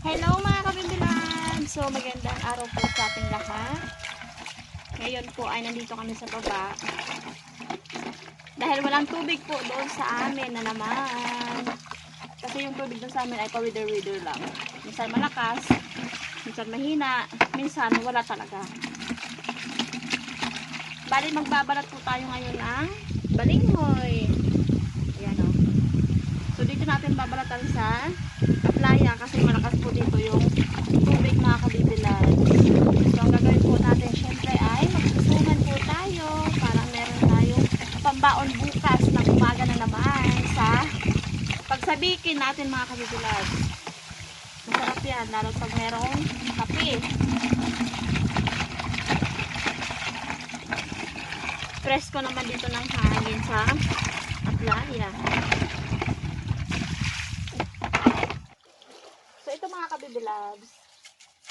Hello mga kabibilan! So magandang araw po sa ating lahat. Ngayon po ay nandito kami sa baba. Dahil walang tubig po doon sa amin na naman. Kasi yung tubig doon sa amin ay pa-wither-wither lang. Minsan malakas, minsan mahina, minsan wala talaga. Bali magbabalat po tayo ngayon ng balinghoy. Ayan o. So dito natin babalatan sa playa kasi malakas po dito yung tubig mga kabibilan. So ang gagawin po natin syempre ay magsusungan po tayo para meron tayong pambaon bukas ng umaga na naman sa pagsabikin natin mga kabibilan. Masarap yan lalo pag merong kape. Presko naman dito ng hangin sa playa. So ito mga kabibilabs,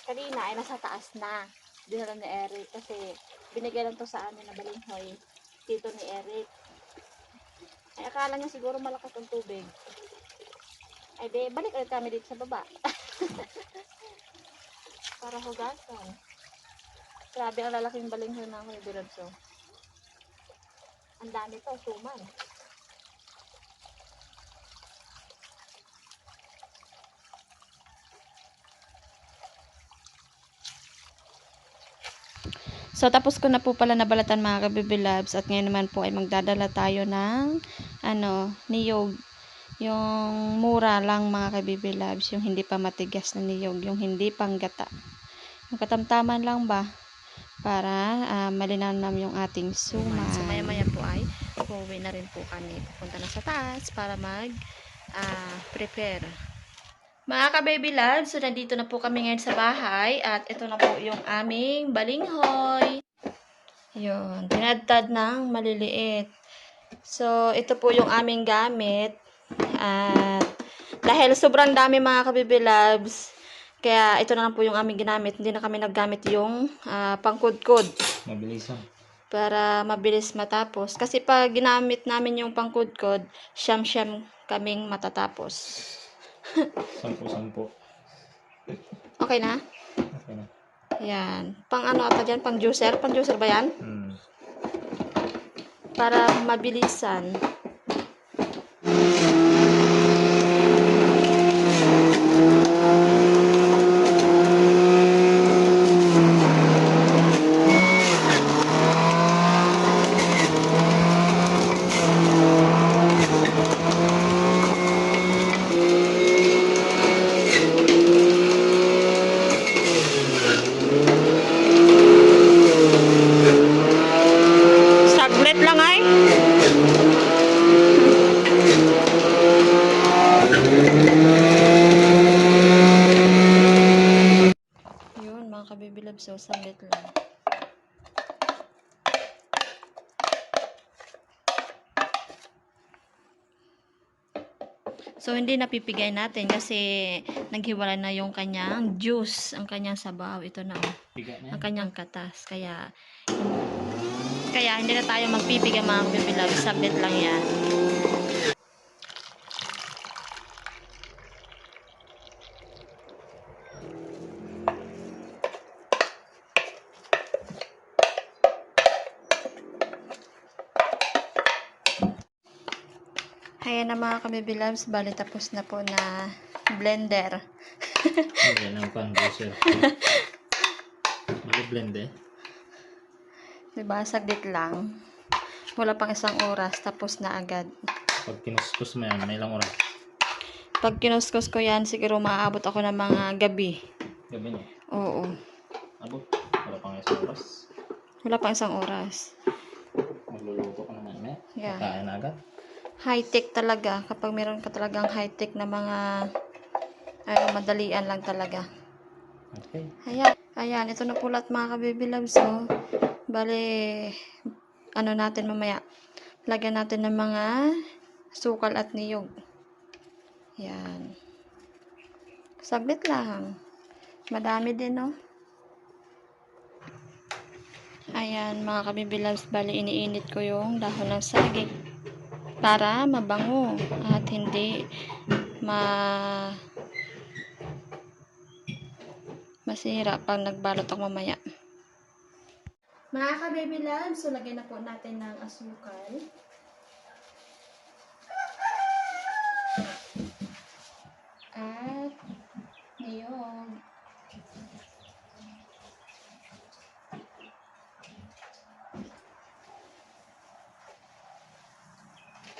kanina ay nasa taas na. Dinala ni Eric kasi binigay lang to sa amin na balinghoy. Tito ni Eric. Ay akala niya siguro malakas ang tubig. Ay de, balik ulit kami dito sa baba. Para hugasan. Grabe ang lalaking balinghoy mga kabibilabs. So. Ang dami to, suman. So, tapos ko na po pala nabalatan mga kabibilabs at ngayon naman po ay magdadala tayo ng niyog. Yung mura lang mga kabibilabs, yung hindi pa matigas na niyog, yung hindi panggata. Yung katamtaman lang ba para malinamnam yung ating suman. So, maya-maya po ay uuwi na rin po kami. Pupunta na sa taas para prepare. Mga ka-baby loves, so nandito na po kami ngayon sa bahay at ito na po yung aming balinghoy. Yun, tinadtad ng maliliit. So, ito po yung aming gamit. At dahil sobrang dami mga ka-baby loves, kaya ito na lang po yung aming ginamit. Hindi na kami naggamit yung pangkudkod. Mabilisan. Para mabilis matapos. Kasi pag ginamit namin yung pangkudkod, siyam-siyam kaming matatapos. 10-10. Okay na? Okay na. Yan. Pang ano ata dyan? Pang juicer? Pang juicer ba yan? Para mabilisan. Saglit lang ay. Yun mga kabibilab, so saglit lang. So hindi napipigay natin kasi naghiwalay na yung kanyang juice, ang kanyang sabaw. Ito na ang kanyang katas. Kaya hindi na tayo magpipigay mga kabibilab, saglit lang yan. Ayan na mga kabibilabs, bali tapos na po na blender. Yan ang pan-juicer. Mag-blend eh. Diba, saglit lang. Wala pang isang oras, tapos na agad. Pag kinuskus mo yan, may ilang oras. Pag kinuskus ko yan, siguro maaabot ako ng mga gabi. Gabi na. Oo. Abot. Wala pang isang oras. Wala pang isang oras. Magluluto ka naman eh. Yeah. Kakain agad. High-tech talaga. Kapag meron ka talagang high-tech na mga madalian lang talaga. Okay. Ayan, ito na po lahat mga kabibilabs. So, bali, natin mamaya. Lagyan natin ng mga sukal at niyog. Yan. Saglit lang. Madami din, no? Ayan, mga kabibilabs, bali iniinit ko yung dahon ng saging para mabango at hindi Masira pag nagbalot ako mamaya. Mga ka-baby loves, so lagyan na po natin ng asukal. At niyog.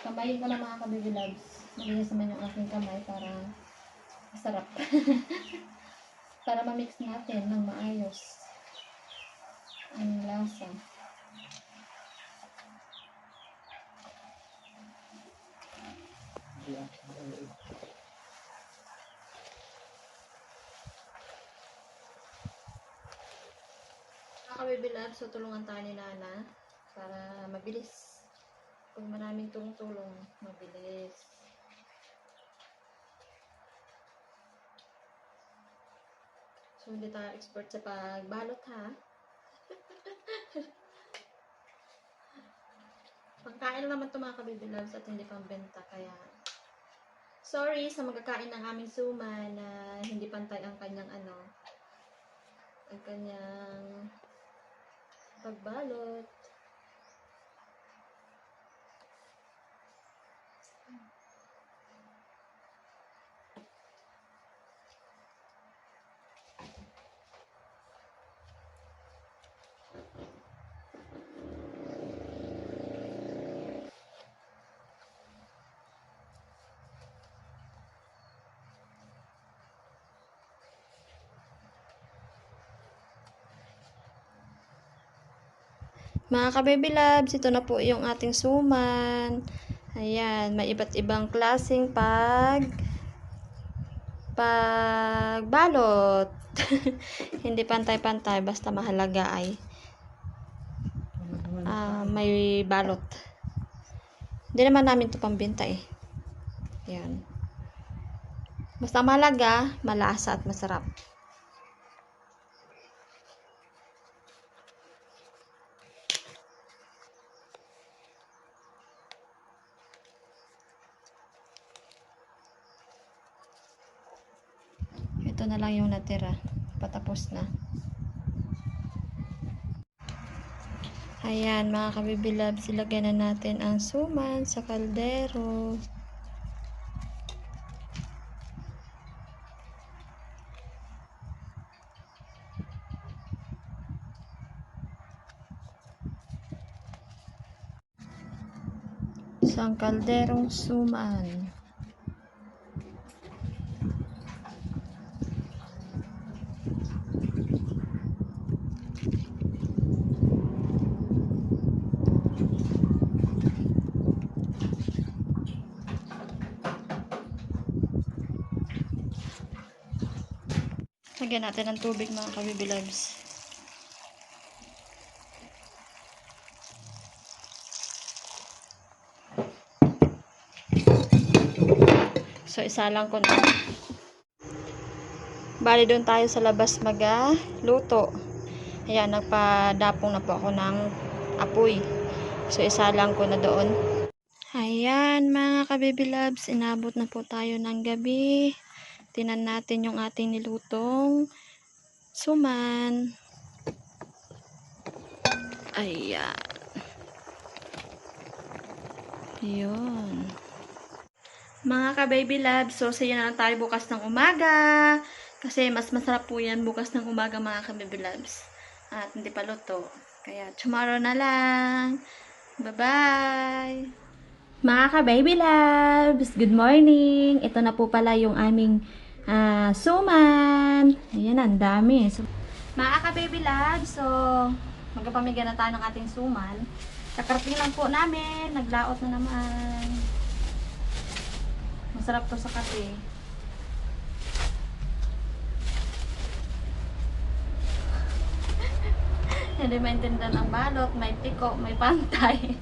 Kamayin ko na mga ka-baby loves. Malinis naman yung aking kamay para masarap. Para ma-mix natin ng maayos ang lasa. Mga ka-baby loves, so tulungan tayo ni Nana para mabilis. Kung maraming tulong-tulong, mabilis. So, hindi tayo expert sa pagbalot, ha? Pagkain naman ito mga ka-baby loves at hindi pang benta, kaya sorry sa magkakain ng aming suman na hindi pantay ang kanyang ang kanyang pagbalot. Mga ka-baby loves, ito na po yung ating suman. Ayan, may iba't ibang klaseng pagbalot. Hindi pantay-pantay, basta mahalaga ay may balot. Hindi naman namin ito pambenta eh. Ayan. Basta mahalaga, malasa at masarap. Ito na lang yung natira. Patapos na. Ayan, mga ka-baby loves, ilagay na natin ang suman sa kaldero. Isang kalderong suman. Lagyan natin ng tubig mga ka-baby loves. So, isa lang ko na. Bali doon tayo sa labas luto. Ayan, nagpadapong na po ako ng apoy. So, isa lang ko na doon. Ayan, mga ka-baby loves, inabot na po tayo ng gabi. Tinan natin yung ating nilutong suman. Ayan. Yun. Mga ka-baby loves, so sayo na lang tayo bukas ng umaga. Kasi mas masarap po yan bukas ng umaga mga ka-baby loves. At hindi pa luto. Kaya tomorrow na lang. Bye-bye! Mga ka-baby loves, good morning! Ito na po pala yung aming suman. Ayan, ang dami. So, mga ka-baby loves, so magpapamigay na tayo ng ating suman. Kakarating lang po namin. Naglaot na naman. Masarap to sa kape. Hindi maintindihan ang balot. May piko, may pantay.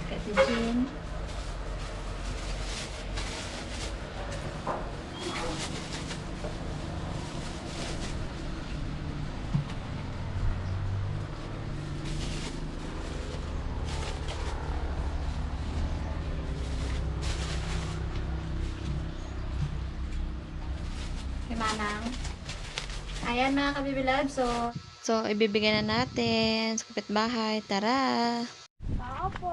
Kasi Jean. ng... Ayan mga kabibilab. So, ibibigay na natin sa kapitbahay. Tara! Opo!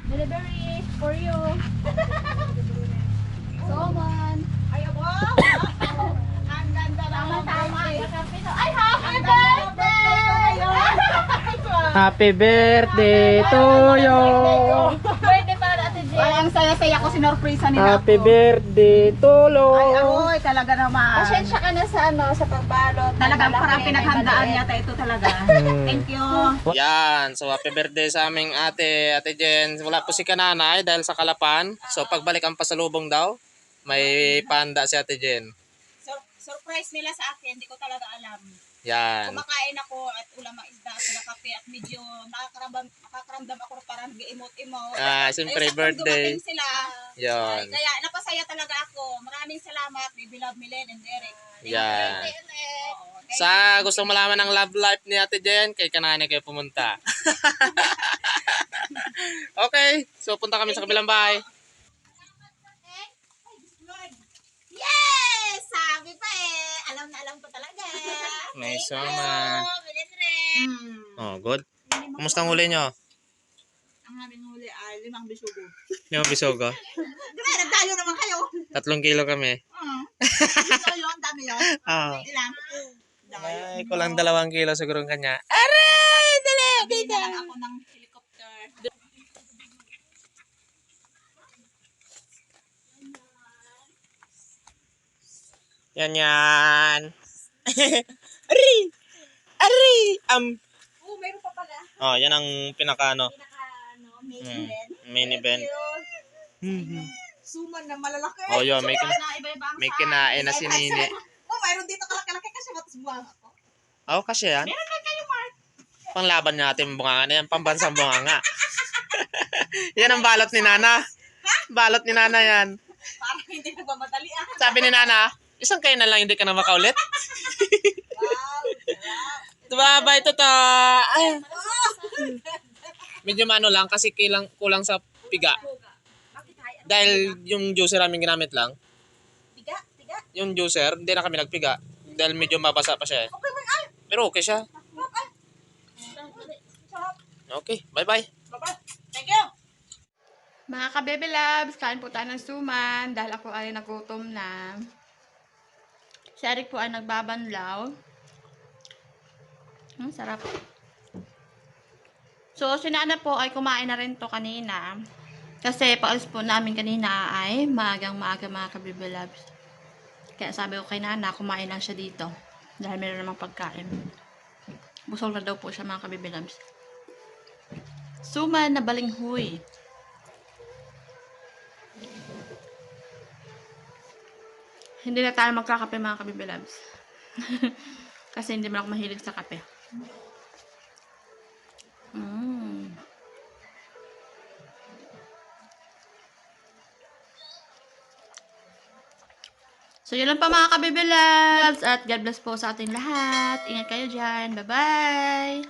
Delivery for you. So, man. Ayaw mo? Ang ganda naman. Tama-tama. Ay, happy birthday! Happy birthday to you! Birthday para Ate Jen. Ay, ang saya-saya ko, sinurpresa nila Happy ako. birthday to you! Ay, aroy, talaga naman. Pasensya ka na sa pagbalot. Talagang Malaki, parang may pinaghandaan maliit. yata ito talaga. Thank you. Yan, so happy birthday sa aming Ate Jen. Wala po si kananay dahil sa Kalapan. So pagbalik ang pasalubong daw, may panda si Ate Jen. Surprise nila sa akin, hindi ko talaga alam. Yan. Kumakain ako at ulam ang isda sa kape at medyo nakakaramdam ako parang nag-emote-emote. Siyempre Ayos akong birthday. dumating sila. Yan. Kaya napasaya talaga ako. Maraming salamat, Baby Love Milen and Derek. Yan. Oo, thank Sa gusto malaman ng love life ni Ate Jen, kay kananay kayo pumunta. Okay, so punta kami sa kabilang bahay. Yes! Sabi pa eh. Alam na alam ko talaga. May soma. Milen rin. Oh, good. Kumusta ang huli nyo? Ang aming huli ay 5 bisugo. Yung bisogo? Diba, nagtayo naman kayo. 3 kilo kami. Ito yun, dami yun. Ah. Ilang? Ay, kulang 2 kilo siguro ang kanya. Aray! Dali! Sabihin na lang ako ng helicopter. Yan yan. Ari! Ari! Oh, mayroon pa pala. Oh, yan ang pinaka ano. Main Mm, event. main event. Suman na malalaki. Oh, yun. May, Iba-iba ang may size. kinain na si Nini. Oh, mayroon dito kalaki-laki kasi matas buwang ako. Oh, kasi yan. Meron na kayo, Mark. Panglaban natin bunganga na yan. Pambansang bunganga. Yan ang balot ni Nana. Balot ni Nana yan. Parang hindi na ba madali ah. Sabi ni Nana, isang kayo na lang hindi ka na makaulit. Wow. Diba, bye to. Ay. Medyo mano lang kasi kulang sa piga. Bakit tayo? Dahil yung juicer namin ginamit lang. Tiga? Tiga? Yung juicer, hindi na kami nagpiga. Dahil medyo mabasa pa siya eh. Okay, man. Ay. Pero okay siya. Sarap. Okay, bye-bye. Bye-bye. Thank you. Mga kabebe loves, kain po tayo ng suman dahil ako ay nagutom na. Si Eric po ay nagbabanlaw. Sarap. So, si Nana po ay kumain na rin to kanina. Kasi paalis po namin kanina ay maagang-maaga mga kabebe loves. Kaya sabi ko kay Nana, kumain lang siya dito. Dahil meron namang pagkain. Busog na daw po siya mga kabebe loves. Suman na balinghoy. Hindi na tayo magkakape mga kabibi loves. Kasi hindi man ako mahilig sa kape. So, yun lang pa mga kabibi loves. At God bless po sa ating lahat. Ingat kayo dyan. Bye-bye!